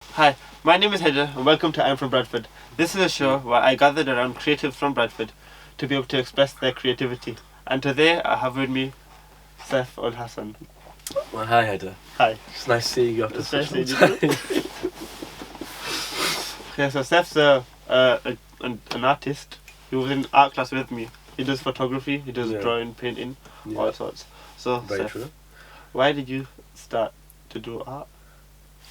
Hi, my name is Haider and welcome to I'm from Bradford. This is a show where I gathered around creatives from Bradford to be able to express their creativity. And today I have with me Saif Al Hassan. Well, hi, Haider. Hi. It's nice seeing you after It's such nice a seeing long you time. Okay, so Saif's an artist. He was in art class with me. He does photography, he does Yeah. drawing, painting, Yeah. all sorts. So Very Saif, true. why did you start to do art?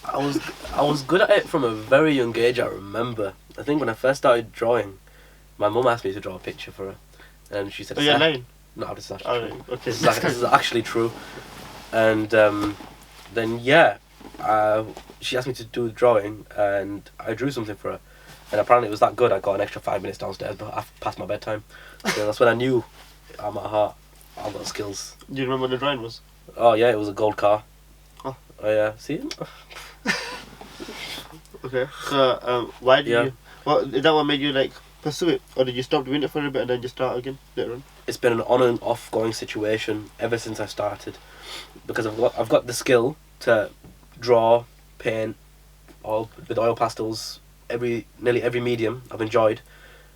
I was good at it from a very young age. I remember. I think when I first started drawing, my mum asked me to draw a picture for her, and she said, Oh, you're "Seth." lying? No, this is actually Oh, true. right, okay. This is actually true. And then she asked me to do the drawing, and I drew something for her. And apparently it was that good. I got an extra 5 minutes downstairs, but past my bedtime. So that's when I knew, at my heart, I've got skills. Do you remember what the drawing was? Oh yeah, it was a gold car. Oh. Oh yeah, see? Okay. So, why did Yeah. you? What is that? What made you like pursue it, or did you stop doing it for a bit and then just start again later on? It's been an on and off going situation ever since I started, because I've got the skill to draw, paint, all with oil pastels. Nearly every medium I've enjoyed,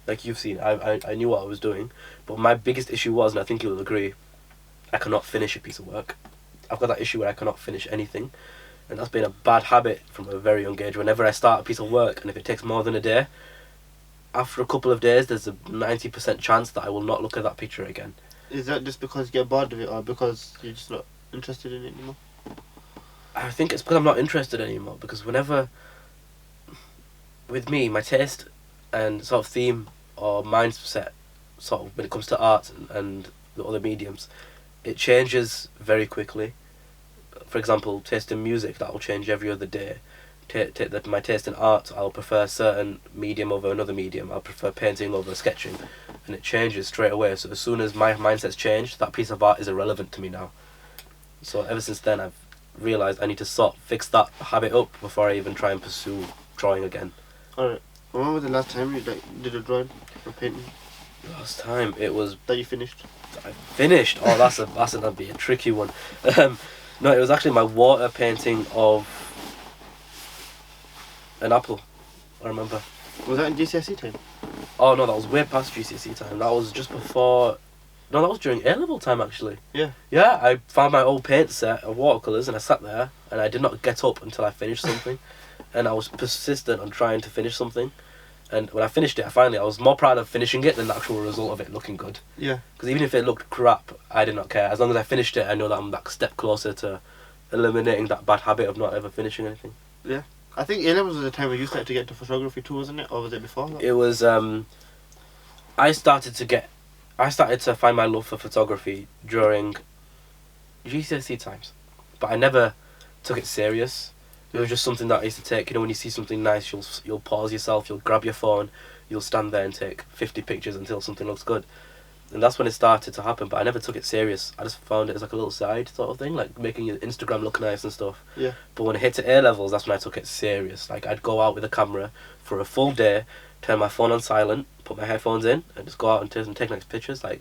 like you've seen. I knew what I was doing, but my biggest issue was, and I think you'll agree, I cannot finish a piece of work. I've got that issue where I cannot finish anything. And that's been a bad habit from a very young age. Whenever I start a piece of work, and if it takes more than a day, after a couple of days, there's a 90% chance that I will not look at that picture again. Is that just because you get bored of it, or because you're just not interested in it anymore? I think it's because I'm not interested anymore. Because whenever, with me, my taste and sort of theme or mindset, sort of when it comes to art and the other mediums, it changes very quickly. For example, taste in music, that will change every other day. My taste in art, I'll prefer a certain medium over another medium. I'll prefer painting over sketching, and it changes straight away. So as soon as my mindset's changed, that piece of art is irrelevant to me now. So ever since then, I've realised I need to sort of fix that habit up before I even try and pursue drawing again. Alright. When was the last time you did a drawing or painting Last time it was that you finished? I finished. Oh, that'd be a tricky one. No, it was actually my water painting of an apple. I remember. Was that in GCSE time? Oh no, that was way past GCSE time. That was just before. No, that was during A level time actually. Yeah. Yeah, I found my old paint set of watercolours and I sat there and I did not get up until I finished something, and I was persistent on trying to finish something. And when I finished it, I was more proud of finishing it than the actual result of it looking good. Yeah. Because even if it looked crap, I did not care. As long as I finished it, I know that I'm that step closer to eliminating that bad habit of not ever finishing anything. Yeah. I think A levels was the time when you started to get into photography too, wasn't it? Or was it before that? It was. I started to find my love for photography during GCSE times, but I never took it serious. It was just something that I used to take. You know, when you see something nice, you'll pause yourself, you'll grab your phone, you'll stand there and take 50 pictures until something looks good. And that's when it started to happen, but I never took it serious. I just found it as like a little side sort of thing, like making your Instagram look nice and stuff. Yeah. But when it hit to A levels, that's when I took it serious. Like, I'd go out with a camera for a full day, turn my phone on silent, put my headphones in, and just go out and take nice pictures. Like,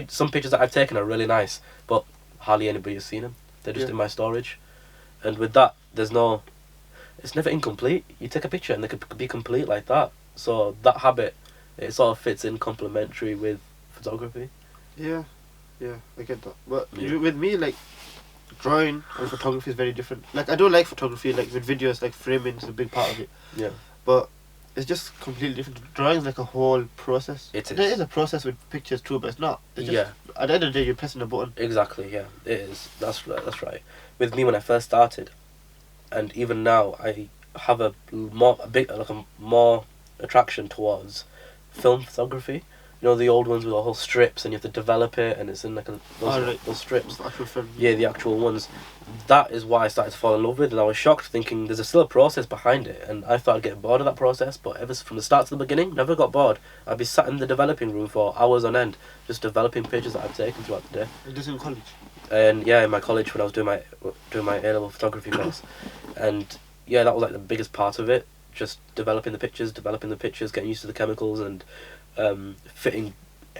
some pictures that I've taken are really nice, but hardly anybody has seen them. They're just in my storage. And with that, it's never incomplete. You take a picture and they could be complete like that. So that habit, it sort of fits in complementary with photography. Yeah. Yeah, I get that. But Yeah. with me, like, drawing and photography is very different. Like, I do like photography, like with videos, like framing is a big part of it. Yeah. But it's just completely different. Drawing is like a whole process. It is. There is a process with pictures too, but it's not. It's just, Yeah. At the end of the day, you're pressing a button. Exactly, yeah. It is. That's right. With me when I first started, and even now, I have a more attraction towards film photography. You know, the old ones with the whole strips, and you have to develop it, and it's in like those strips. Actual film. Yeah, the actual ones. That is what I started to fall in love with, and I was shocked thinking there's still a process behind it, and I thought I'd get bored of that process, but ever from the start to the beginning, never got bored. I'd be sat in the developing room for hours on end, just developing pictures that I've taken throughout the day. It is in college. And yeah, in my college when I was doing my A level photography course, and yeah, that was like the biggest part of it. Just developing the pictures, getting used to the chemicals, and fitting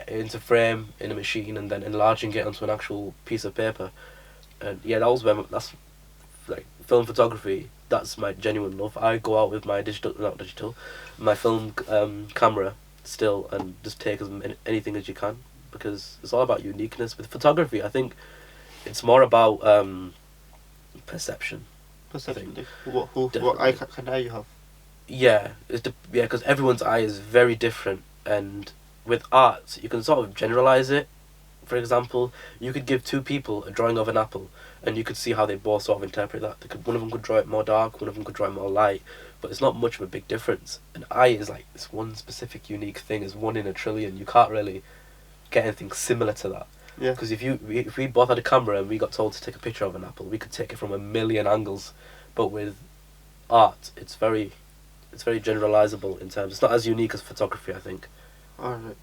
into frame in a machine, and then enlarging it onto an actual piece of paper. And yeah, that's like film photography that's my genuine love. I go out with my my film camera still, and just take as anything as you can, because it's all about uniqueness. With photography, I think it's more about perception. Perception. think. What eye kind eye you have? Yeah, because everyone's eye is very different, and with art, you can sort of generalize it. For example, you could give two people a drawing of an apple, and you could see how they both sort of interpret that. One of them could draw it more dark, one of them could draw it more light, but it's not much of a big difference. An eye is like this one specific unique thing, is one in a trillion. You can't really get anything similar to that. Yeah. Because if we both had a camera and we got told to take a picture of an apple, we could take it from a million angles. But with art, it's very generalizable in terms. It's not as unique as photography, I think. Alright.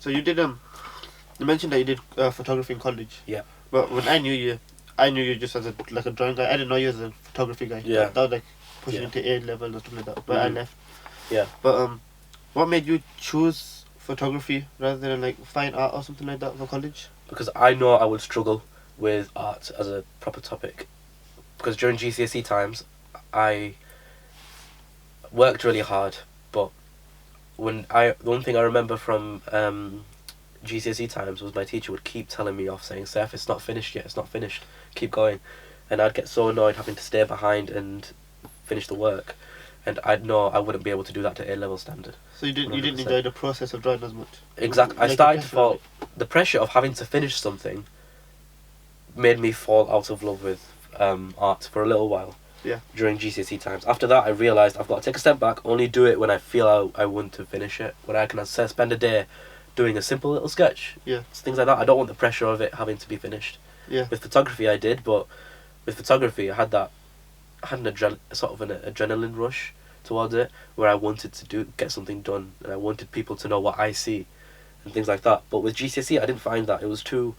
So you did you mentioned that you did photography in college. Yeah. But when I knew you just as a drawing guy. I didn't know you as a photography guy. Yeah. That was like pushing into A level or something like that. But I left. Yeah. But what made you choose photography rather than like fine art or something like that for college? Because I know I would struggle with art as a proper topic. Because during GCSE times, I worked really hard, but the one thing I remember from GCSE times was my teacher would keep telling me off, saying, "Saif, it's not finished yet, it's not finished, keep going," and I'd get so annoyed having to stay behind and finish the work, and I'd know I wouldn't be able to do that to A-level standard. So you didn't 100%. enjoy the process of drawing as much? Exactly. I started to fall. The pressure of having to finish something made me fall out of love with art for a little while. Yeah. During GCSE times. After that, I realised I've got to take a step back, only do it when I feel I want to finish it. When I can spend a day doing a simple little sketch. Yeah. Things like that. I don't want the pressure of it having to be finished. Yeah. With photography, I did, but with photography, I had an adrenaline rush towards it, where I wanted to get something done, and I wanted people to know what I see, and things like that. But with GCSE, I didn't find that. It was too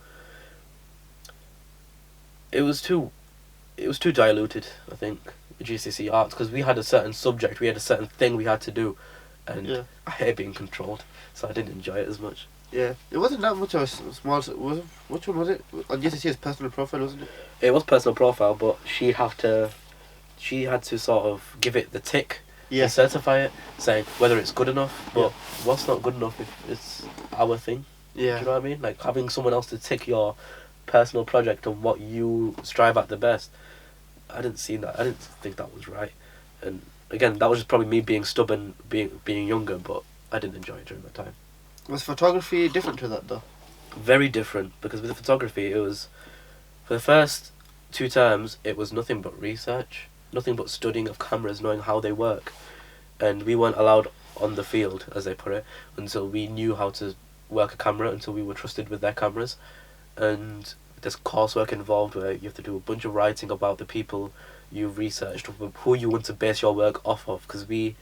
diluted, I think, GCSE arts, because we had a certain subject, we had a certain thing we had to do, and I hate being controlled, so I didn't enjoy it as much. Yeah, it wasn't that much of a small. Which one was it? On GCSE's personal profile, wasn't it? It was personal profile, but she had to sort of give it the tick, and certify it, saying whether it's good enough. But what's not good enough if it's our thing? Yeah. Do you know what I mean? Like having someone else to tick your personal project and what you strive at the best. I didn't see that. I didn't think that was right. And again, that was just probably me being stubborn, being younger, but I didn't enjoy it during that time. Was photography different to that though? Very different, because with the photography, it was, for the first 2 terms, it was nothing but research, nothing but studying of cameras, knowing how they work. And we weren't allowed on the field, as they put it, until we knew how to work a camera, until we were trusted with their cameras. And there's coursework involved where you have to do a bunch of writing about the people you've researched, who you want to base your work off of, because they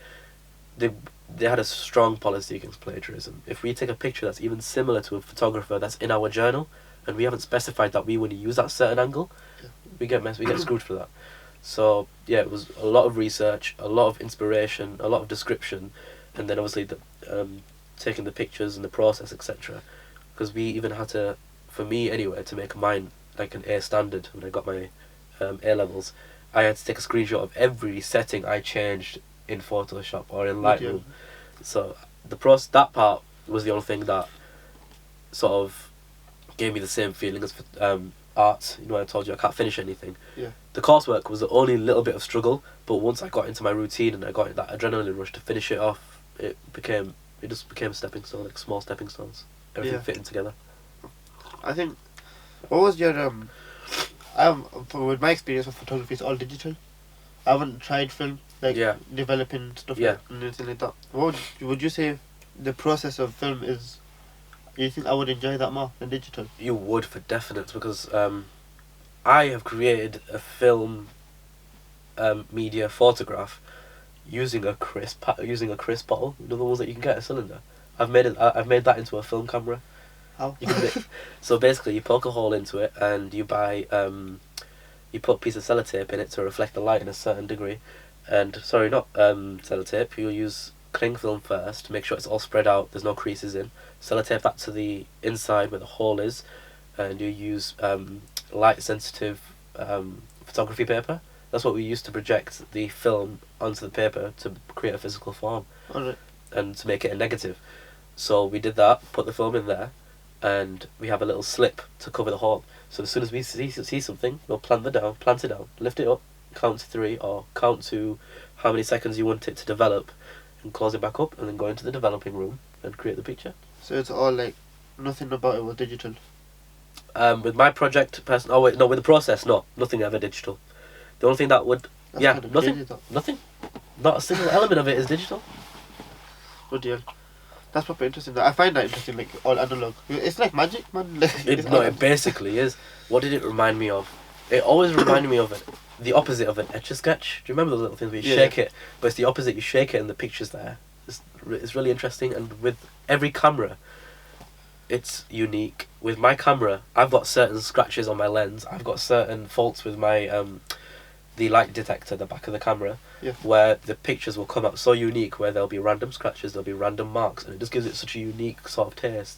had a strong policy against plagiarism. If we take a picture that's even similar to a photographer that's in our journal, and we haven't specified that we want to use that certain angle, we get screwed for that. So yeah, it was a lot of research, a lot of inspiration, a lot of description, and then obviously taking the pictures and the process, etc. Because we even had to, for me anyway, to make mine like an A standard when I got my A levels, I had to take a screenshot of every setting I changed in Photoshop or in Lightroom. So that part was the only thing that sort of gave me the same feeling as art. You know, I told you I can't finish anything. Yeah. The coursework was the only little bit of struggle, but once I got into my routine and I got that adrenaline rush to finish it off, it just became stepping stones, like small stepping stones. Everything fitting together. I think, what was your with my experience with photography, it's all digital. I haven't tried film, developing stuff and anything like that. What would you say the process of film is? Do you think I would enjoy that more than digital? You would, for definite, because I have created a film media photograph using a crisp bottle. You know, the ones that you can get a cylinder. I've made that into a film camera. How? So basically, you poke a hole into it, and you buy you put a piece of sellotape in it to reflect the light in a certain degree. And sorry, not sellotape. You'll use cling film first to make sure it's all spread out. There's no creases in. Sellotape that to the inside where the hole is, and you use light sensitive photography paper. That's what we used to project the film onto the paper to create a physical form. Alright. And to make it a negative. So we did that, put the film in there, and we have a little slip to cover the hole. So as soon as we see something, we'll plant it down, lift it up, count to 3, or count to how many seconds you want it to develop, and close it back up, and then go into the developing room and create the picture. So it's all like, nothing about it was digital? With my project, with the process, no, nothing ever digital. The only thing that would, That's nothing. Not a single element of it is digital. Good deal. That's proper interesting. I find that interesting, like all analog. It's like magic, man. It basically is. What did it remind me of? It always reminded me of the opposite of an Etch-a-Sketch. Do you remember those little things where you shake it? But it's the opposite. You shake it and the picture's there. It's really interesting. And with every camera, it's unique. With my camera, I've got certain scratches on my lens. I've got certain faults with my the light detector, the back of the camera, where the pictures will come out so unique, where there'll be random scratches, there'll be random marks, and it just gives it such a unique sort of taste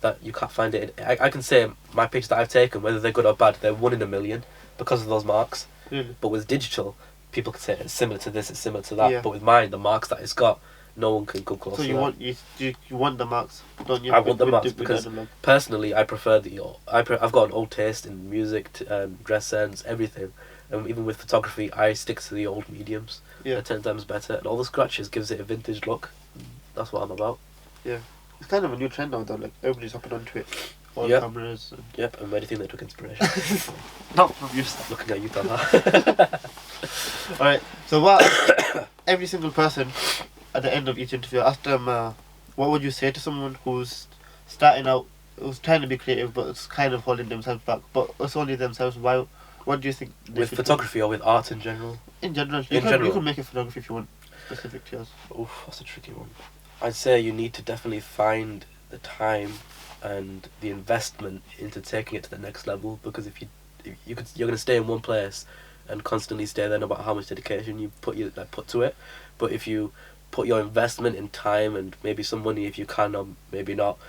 that you can't find it. I can say my pictures that I've taken, whether they're good or bad, they're 1 in a million because of those marks. Really? But with digital, people can say it's similar to this, it's similar to that. But with mine, the marks that it's got, no one can come close. So you want the marks, don't you? I want the marks because personally, I prefer I've got an old taste in music, dress sense, everything. And even with photography, I stick to the old mediums. They're 10 times better, and all the scratches gives it a vintage look. That's what I'm about. Yeah, it's kind of a new trend now, though. Like everybody's hopping onto it. All cameras. And Yep, and where do you think they took inspiration? Not from you. Looking at you, Talha. All right. So what? Every single person at the end of each interview, I asked them, what would you say to someone who's starting out, who's trying to be creative, but it's kind of holding themselves back, but it's only themselves. Why? What do you think? With photography or with art in general? In general. You can make a photography if you want, specific to yours. Oof, that's a tricky one. I'd say you need to definitely find the time and the investment into taking it to the next level, because if you're going to stay in one place and constantly stay there, no matter how much dedication you put to it. But if you put your investment in time and maybe some money, if you can, or maybe not,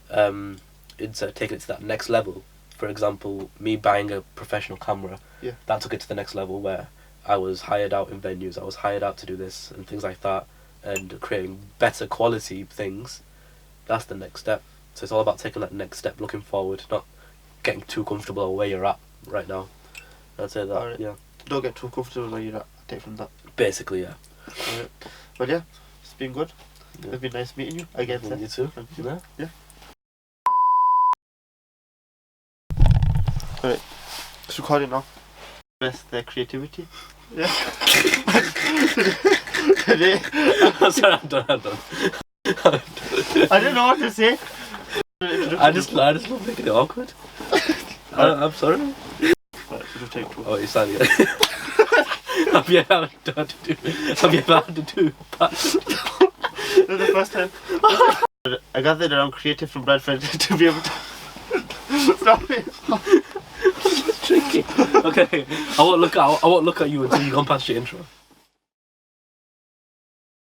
into taking it to that next level. For example, me buying a professional camera, that took it to the next level, where I was hired out in venues, I was hired out to do this and things like that, and creating better quality things. That's the next step. So it's all about taking that next step, looking forward, not getting too comfortable where you're at right now. I'd say that, Don't get too comfortable where you're at, take from that. Basically, yeah. Alright. But yeah, it's been good. It's been nice meeting you again. You too. Thank you. Yeah. Alright, it's recording now. Best their creativity. Yeah. Today. Sorry, I'm done. I don't know what to say. I just love making it awkward. I'm sorry. Right, so just take 2. Oh, you're standing there. Have you ever had to do that? This is the first time. I gathered around creative from Bradford to be able to stop it. It's tricky. Okay, I won't look at you until you come past your intro.